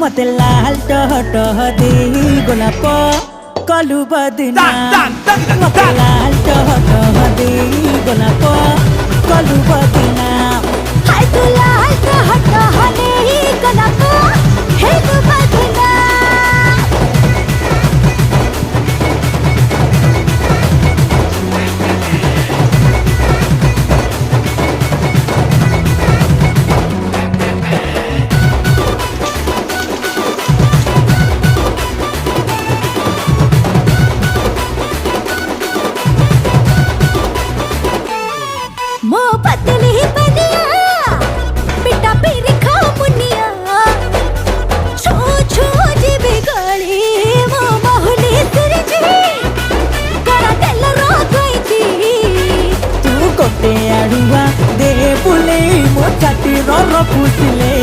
मते लाल टह टह दे गोलाप कलु बदना मते लाल टह टह दे गोलाप कलु बदना हाय तू लाल टह टह दे गोलाप हे तू बदना मो पतली बनिया बेटा पीर खा मुनिया छो छो जी बिगड़ी मो बहुली सिरजी करा तेल रो गई थी तू कोटे आड़ुआ दे बुले मो छाती रो फुसले